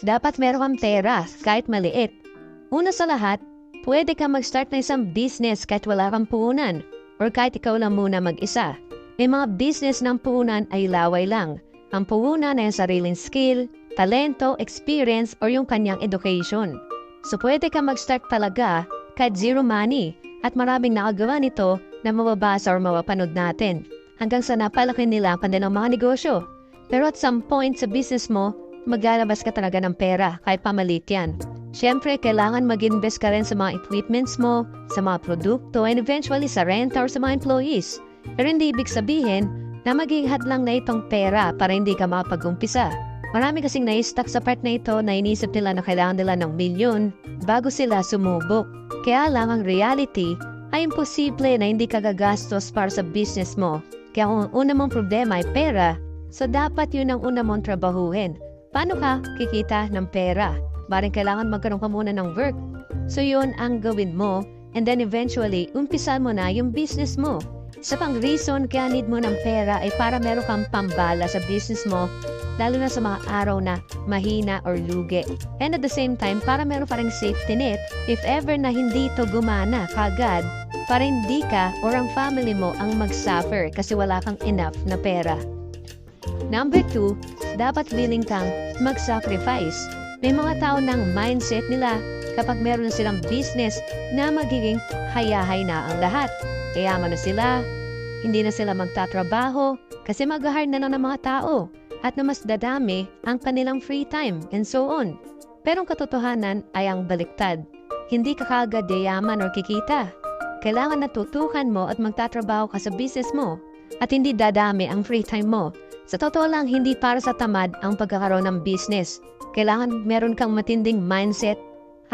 dapat meron kang pera kahit maliit. Una sa lahat, pwede ka mag-start na isang business kahit wala kang puhunan or kahit ikaw lang muna mag-isa. May mga business ng puhunan ay laway lang. Ang puhunan ay ang sariling skill, talento, experience or yung kanyang education. So pwede ka mag-start talaga kahit zero money at maraming nakagawa nito na mababasa or mapapanood natin hanggang sa napalaki nila ang kanilang mga negosyo. Pero at some point sa business mo, maglalabas ka talaga ng pera kahit pamalit yan. Siyempre, kailangan mag-invest ka rin sa mga equipments mo, sa mga produkto, and eventually sa rent or sa mga employees. Pero hindi ibig sabihin na magiging hadlang na itong pera para hindi ka makapag-umpisa. Marami kasing na-stuck sa part na ito na inisip nila na kailangan nila ng milyon bago sila sumubok. Kaya lang ang reality ay imposible na hindi ka gagastos para sa business mo. Kaya kung una mong problema ay pera, so dapat yun ang una mong trabahuhin. Paano ka kikita ng pera? Baring kailangan magkaroon ka muna ng work. So yun ang gawin mo and then eventually, umpisa mo na yung business mo. Isa pang reason kaya need mo ng pera ay para meron kang pambala sa business mo, lalo na sa mga araw na mahina or lugi. And at the same time, para meron pa ring safety net if ever na hindi ito gumana kagad, para hindi ka or ang family mo ang mag-suffer kasi wala kang enough na pera. Number 2, dapat willing kang mag-sacrifice. May mga tao ng mindset nila kapag meron silang business na magiging hayahay na ang lahat. Kayaman na sila, hindi na sila magtatrabaho kasi mag-hire na lang ng mga tao at na mas dadami ang kanilang free time and so on. Pero ang katotohanan ay ang baliktad. Hindi ka kagad yayaman or kikita. Kailangan natutukan mo at magtatrabaho ka sa business mo at hindi dadami ang free time mo. Sa totoo lang, hindi para sa tamad ang pagkakaroon ng business. Kailangan meron kang matinding mindset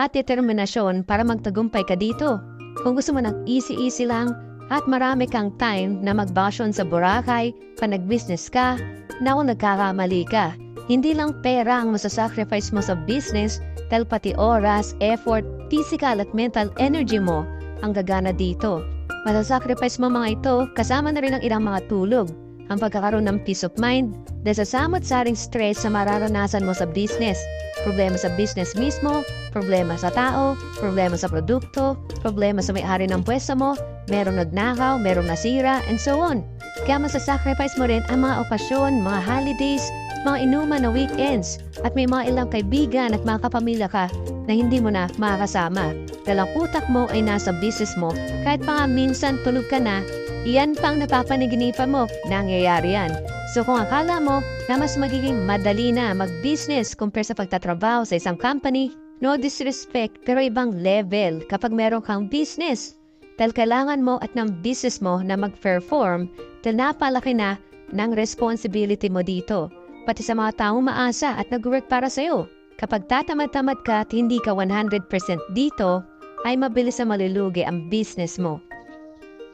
at determinasyon para magtagumpay ka dito. Kung gusto mo ng easy-easy lang at marami kang time na magbakasyon sa Boracay, pa nag-business ka, na kung nagkakamali ka. Hindi lang pera ang masasacrifice mo sa business dahil pati oras, effort, physical at mental energy mo ang gagana dito. Masasacrifice mo mga ito kasama na rin ang ilang mga tulog. Ang pagkakaroon ng peace of mind dahil sa samot-saring stress sa mararanasan mo sa business. Problema sa business mismo, problema sa tao, problema sa produkto, problema sa may-ari ng pwesto mo, merong nagnakaw, merong nasira, and so on. Kaya masasacrifice mo rin ang mga okasyon, mga holidays, mga inuman na weekends, at may mga ilang kaibigan at mga kapamilya ka na hindi mo na makakasama. Dahil ang utak mo ay nasa business mo, kahit pa nga minsan tulog ka na, iyan pang napapaniginipan mo, nangyayari yan. So kung akala mo na mas magiging madali na mag-business compare sa pagtatrabaho sa isang company, no disrespect pero ibang level kapag meron kang business. Dahil kailangan mo at ng business mo na mag-perform dahil napalaki na ng responsibility mo dito. Pati sa mga taong maasa at nag-work para sa'yo. Kapag tatamad-tamad ka at hindi ka 100% dito, ay mabilis na malulugi ang business mo.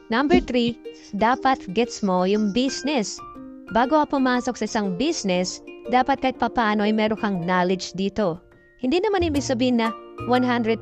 Number 3, dapat gets mo yung business. Bago ka pumasok sa isang business, dapat kahit papaano ay meron kang knowledge dito. Hindi naman ibig sabihin na 100%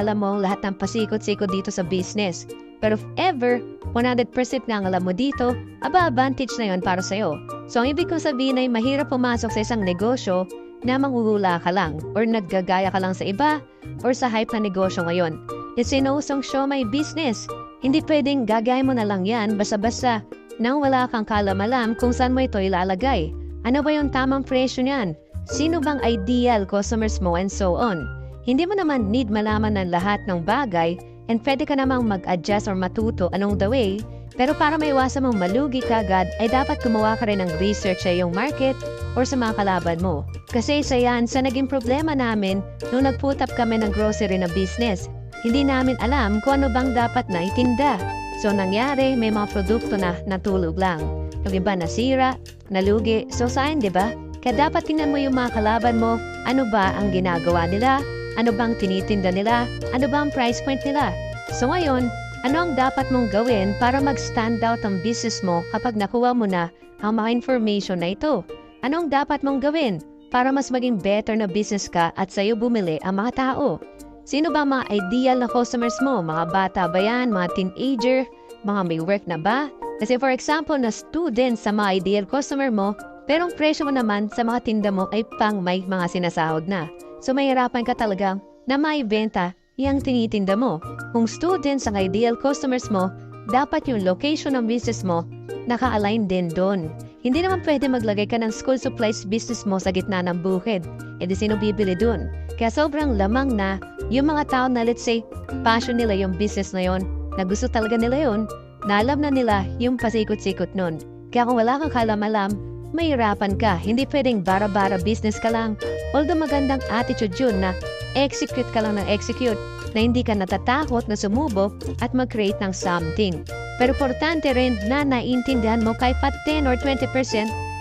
alam mo lahat ng pasikot-sikot dito sa business. Pero if ever, 100% na ang alam mo dito, advantage na yon para sa'yo. So ang ibig kong sabihin ay mahirap pumasok sa isang negosyo na manghuhula ka lang or naggagaya ka lang sa iba or sa hype na negosyo ngayon. It's sinusong show my business. Hindi pwedeng gagaya mo na lang yan basta-basta nang wala kang kalam-alam kung saan mo ito ilalagay. Ano ba yung tamang presyo niyan? Sino bang ideal customers mo and so on? Hindi mo naman need malaman ng lahat ng bagay and pwede ka namang mag-adjust or matuto along the way. Pero para maiwasan mong malugi kagad ay dapat gumawa ka rin ng research sa iyong market or sa mga kalaban mo. Kasi isa yan sa naging problema namin nung nagput up kami ng grocery na business. Hindi namin alam kung ano bang dapat na itinda. So nangyari, may mga produkto na natulog lang. Yung iba nasira, nalugi, so saan, di ba? Kaya dapat tingnan mo yung mga kalaban mo, ano ba ang ginagawa nila, ano bang tinitinda nila, ano ba ang price point nila. So ngayon, ano ang dapat mong gawin para mag-stand out ang business mo kapag nakuha mo na ang mga information na ito? Ano ang dapat mong gawin para mas maging better na business ka at sa'yo bumili ang mga tao? Sino ba mga ideal na customers mo? Mga bata ba yan? Mga teenager? Mga may work na ba? Kasi for example, na student sa mga ideal customer mo, Pero ang presyo mo naman sa mga tinda mo ay pang may mga sinasahod na. So mahirapan ka talagang na maibenta yung tinitinda mo. Kung students ang ideal customers mo, dapat yung location ng business mo naka-align din doon. Hindi naman pwede maglagay ka ng school supplies business mo sa gitna ng bukid. E di sino bibili doon? Kaya sobrang lamang na yung mga tao na let's say passion nila yung business na yon, na gusto talaga nila yon, na alam na nila yung pasikot-sikot nun. Kaya kung wala kang kalam-alam, mahirapan ka. Hindi pwedeng bara-bara business ka lang. Although magandang attitude yun na execute ka lang ng execute, na hindi ka natatakot na sumubok at mag-create ng something. Pero importante rin na naiintindihan mo kahit pa 10 or 20%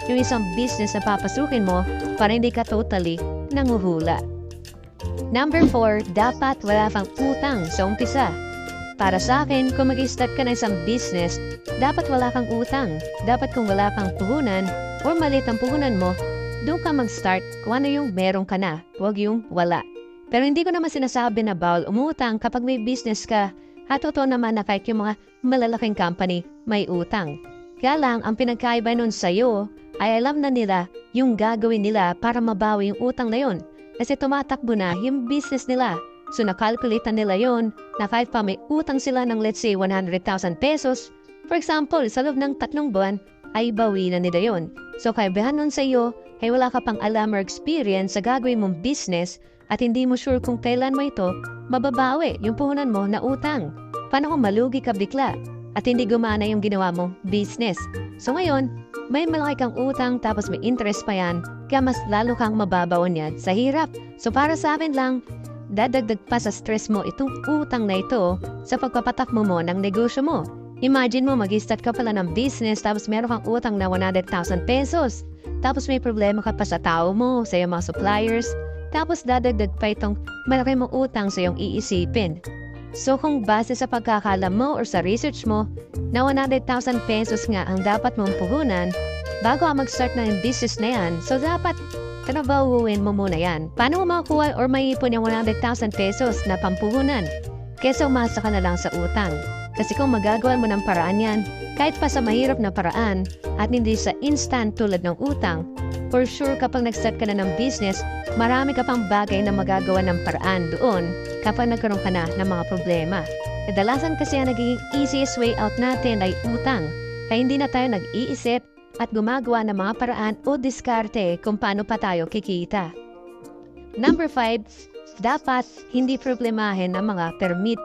yung isang business na papasukin mo para hindi ka totally nanguhula. Number 4, dapat wala kang utang sa umpisa. Para sa akin, kung mag-start ka ng isang business, dapat wala kang utang. Dapat kung wala kang puhunan or maliit ang puhunan mo, doon ka mag-start kung ano yung meron ka na, huwag yung wala. Pero hindi ko naman sinasabi na bawal umutang kapag may business ka. At totoo naman na kahit yung mga malalaking company may utang. Kaya lang, ang pinagkaiba nun sa'yo ay alam na nila yung gagawin nila para mabawi yung utang na yun. Kasi tumatakbo na yung business nila. So nakalkulate na nila yun na kahit pa may utang sila ng let's say 100,000 pesos, for example, sa loob ng 3 buwan, ay bawi na nila yun. So kaibahan nun sa iyo, ay wala ka pang alam or experience sa gagawin mong business at hindi mo sure kung kailan mo ito mababawi yung puhunan mo na utang. Paano kung malugi ka bigla at hindi gumana yung ginawa mong business? So ngayon, may malaki kang utang tapos may interest pa yan, kaya mas lalo kang mababawan yan sa hirap. So para sa akin lang, dadagdag pa sa stress mo itong utang na ito sa pagpapatakbo mo ng negosyo mo. Imagine mo mag-start ka pala ng business tapos meron kang utang na 100,000 pesos. Tapos may problema ka pa sa tao mo, sa iyong mga suppliers. Tapos dadagdag pa itong malaki mong utang sa iyong iisipin. So kung base sa pagkakalam mo or sa research mo na 100,000 pesos nga ang dapat mong puhunan bago ka mag-start ng business na yan, so dapat trabahuin mo muna yan. Paano mo makakuha or maipon yung 100,000 pesos na pampuhunan? Kesa umasa ka na lang sa utang. Kasi kung magagawa mo ng paraan yan, kahit pa sa mahirap na paraan at hindi sa instant tulad ng utang, for sure kapag nag-start ka na ng business, marami ka pang bagay na magagawa ng paraan doon kapag nagkaroon ka na ng mga problema. Kadalasan kasi ang naging easiest way out natin ay utang. Kaya hindi na tayo nag-iisip at gumagawa ng mga paraan o diskarte kung paano pa tayo kikita. Number 5, dapat hindi problemahin ang mga permit.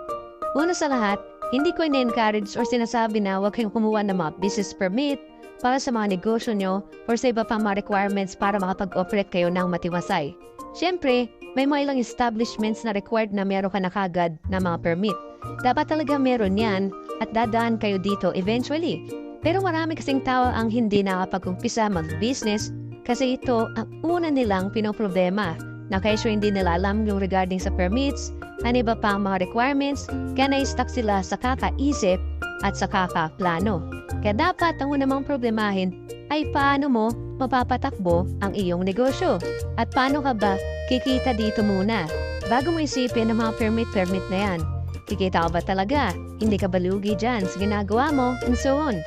Una sa lahat, hindi ko in-encourage or sinasabi na huwag kayong kumuha ng mga business permit para sa mga negosyo nyo or sa iba pang mga requirements para makapag-operate kayo ng matiwasay. Siyempre, may mga ilang establishments na required na meron ka na kagad na mga permit. Dapat talaga meron yan at dadaan kayo dito eventually. Pero marami kasing tao ang hindi nakapag-umpisa mag-business kasi ito ang una nilang pinoproblema na kaya hindi nila alam yung regarding sa permits, ano iba pa ang mga requirements, kaya na-stuck sila sa kakaisip at sa kakaplano. Kaya dapat ang unang problemahin ay paano mo mapapatakbo ang iyong negosyo at paano ka ba kikita dito muna bago mo isipin ang mga permit na yan. Kikita ka ba talaga? Hindi ka ba lugi dyan sa ginagawa mo? And so on.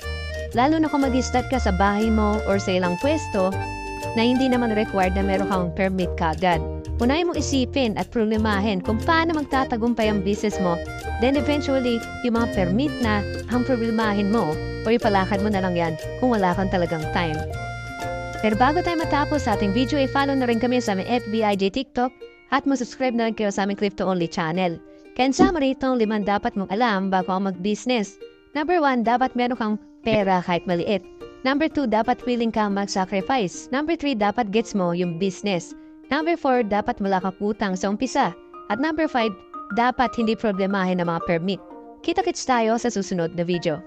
Lalo na kung mag-start ka sa bahay mo or sa ilang pwesto na hindi naman required na meron kang permit kagad. Unahin mong isipin at problemahin kung paano magtatagumpay ang business mo. Then eventually, yung mga permit na ang problemahin mo o ipalakad mo na lang yan kung wala kang talagang time. Pero bago tayo matapos sa ating video, i-follow na rin kami sa aming FB, IG, TikTok at mag-subscribe na rin kayo sa aming Crypto Only channel. Kaya summary, itong 5 dapat mong alam bago ang mag-business. Number 1, dapat meron kang pera kahit maliit. Number 2, dapat willing kang mag-sacrifice. Number 3, dapat gets mo yung business. Number 4, dapat wala kang utang sa umpisa. At number 5, dapat hindi problemahin ang mga permit. Kita-kits tayo sa susunod na video.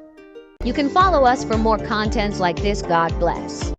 You can follow us for more contents like this. God bless.